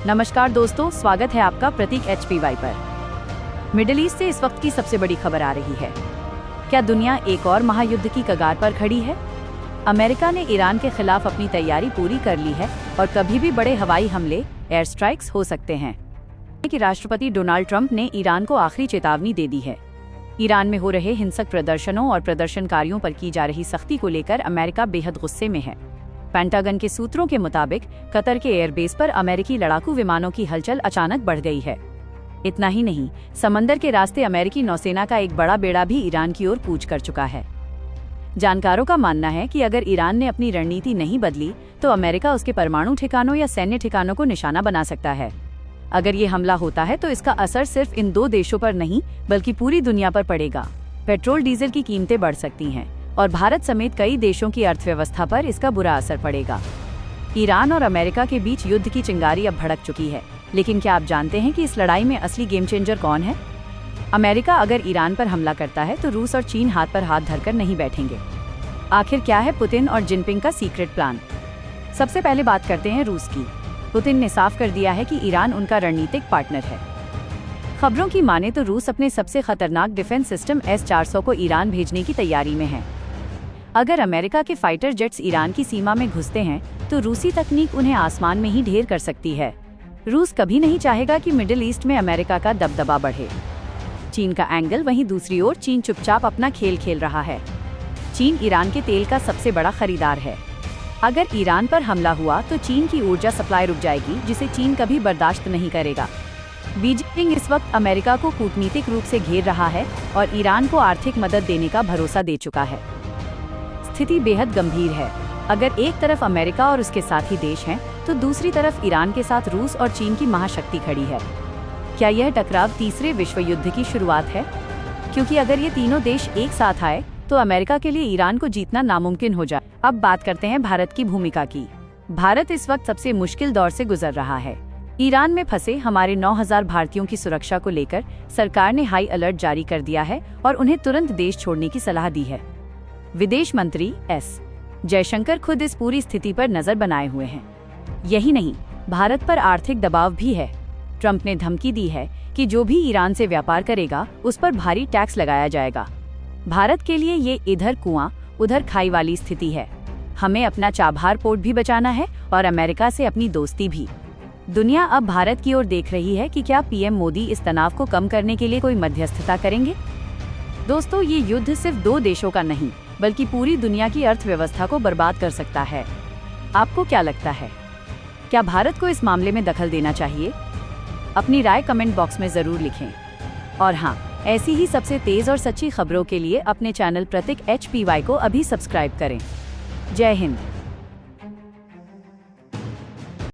नमस्कार दोस्तों, स्वागत है आपका प्रतीक HPY पर। मिडिल ईस्ट से इस वक्त की सबसे बड़ी खबर आ रही है। क्या दुनिया एक और महायुद्ध की कगार पर खड़ी है? अमेरिका ने ईरान के खिलाफ अपनी तैयारी पूरी कर ली है और कभी भी बड़े हवाई हमले, एयर स्ट्राइक्स हो सकते हैं। कि राष्ट्रपति डोनाल्ड ट्रंप ने ईरान को आखिरी चेतावनी दे दी है। ईरान में हो रहे हिंसक प्रदर्शनों और प्रदर्शनकारियों पर की जा रही सख्ती को लेकर अमेरिका बेहद गुस्से में है। पेंटागन के सूत्रों के मुताबिक कतर के एयरबेस पर अमेरिकी लड़ाकू विमानों की हलचल अचानक बढ़ गई है। इतना ही नहीं, समंदर के रास्ते अमेरिकी नौसेना का एक बड़ा बेड़ा भी ईरान की ओर कूच कर चुका है। जानकारों का मानना है कि अगर ईरान ने अपनी रणनीति नहीं बदली तो अमेरिका उसके परमाणु ठिकानों या सैन्य ठिकानों को निशाना बना सकता है। अगर ये हमला होता है तो इसका असर सिर्फ इन दो देशों पर नहीं बल्कि पूरी दुनिया पर पड़ेगा। पेट्रोल डीजल की कीमतें बढ़ सकती हैं और भारत समेत कई देशों की अर्थव्यवस्था पर इसका बुरा असर पड़ेगा। ईरान और अमेरिका के बीच युद्ध की चिंगारी अब भड़क चुकी है, लेकिन क्या आप जानते हैं कि इस लड़ाई में असली गेम चेंजर कौन है? अमेरिका अगर ईरान पर हमला करता है तो रूस और चीन हाथ पर हाथ धरकर नहीं बैठेंगे। आखिर क्या है पुतिन और जिनपिंग का सीक्रेट प्लान? सबसे पहले बात करते हैं रूस की। पुतिन ने साफ कर दिया है कि ईरान उनका रणनीतिक पार्टनर है। खबरों की माने तो रूस अपने सबसे खतरनाक डिफेंस सिस्टम S-400 को ईरान भेजने की तैयारी में है। अगर अमेरिका के फाइटर जेट्स ईरान की सीमा में घुसते हैं तो रूसी तकनीक उन्हें आसमान में ही ढेर कर सकती है। रूस कभी नहीं चाहेगा कि मिडिल ईस्ट में अमेरिका का दबदबा बढ़े। चीन का एंगल वहीं दूसरी ओर चीन चुपचाप अपना खेल खेल रहा है। चीन ईरान के तेल का सबसे बड़ा खरीदार है। अगर ईरान पर हमला हुआ तो चीन की ऊर्जा सप्लाई रुक जाएगी, जिसे चीन कभी बर्दाश्त नहीं करेगा। बीजिंग इस वक्त अमेरिका को कूटनीतिक रूप से घेर रहा है और ईरान को आर्थिक मदद देने का भरोसा दे चुका है। स्थिति बेहद गंभीर है। अगर एक तरफ अमेरिका और उसके साथी देश हैं, तो दूसरी तरफ ईरान के साथ रूस और चीन की महाशक्ति खड़ी है। क्या यह टकराव तीसरे विश्व युद्ध की शुरुआत है? क्योंकि अगर ये तीनों देश एक साथ आए तो अमेरिका के लिए ईरान को जीतना नामुमकिन हो जाए। अब बात करते हैं भारत की भूमिका की। भारत इस वक्त सबसे मुश्किल दौर से गुजर रहा है। ईरान में फंसे हमारे 9000 भारतीयों की सुरक्षा को लेकर सरकार ने हाई अलर्ट जारी कर दिया है और उन्हें तुरंत देश छोड़ने की सलाह दी है। विदेश मंत्री S. जयशंकर खुद इस पूरी स्थिति पर नजर बनाए हुए हैं। यही नहीं, भारत पर आर्थिक दबाव भी है। ट्रंप ने धमकी दी है कि जो भी ईरान से व्यापार करेगा उस पर भारी टैक्स लगाया जाएगा। भारत के लिए ये इधर कुआं उधर खाई वाली स्थिति है। हमें अपना चाबहार पोर्ट भी बचाना है और अमेरिका से अपनी दोस्ती भी। दुनिया अब भारत की ओर देख रही है कि क्या PM मोदी इस तनाव को कम करने के लिए कोई मध्यस्थता करेंगे। दोस्तों, ये युद्ध सिर्फ दो देशों का नहीं बल्कि पूरी दुनिया की अर्थव्यवस्था को बर्बाद कर सकता है। आपको क्या लगता है? क्या भारत को इस मामले में दखल देना चाहिए? अपनी राय कमेंट बॉक्स में जरूर लिखें। और हाँ, ऐसी ही सबसे तेज और सच्ची खबरों के लिए अपने चैनल प्रतीक HPY को अभी सब्सक्राइब करें। जय हिंद।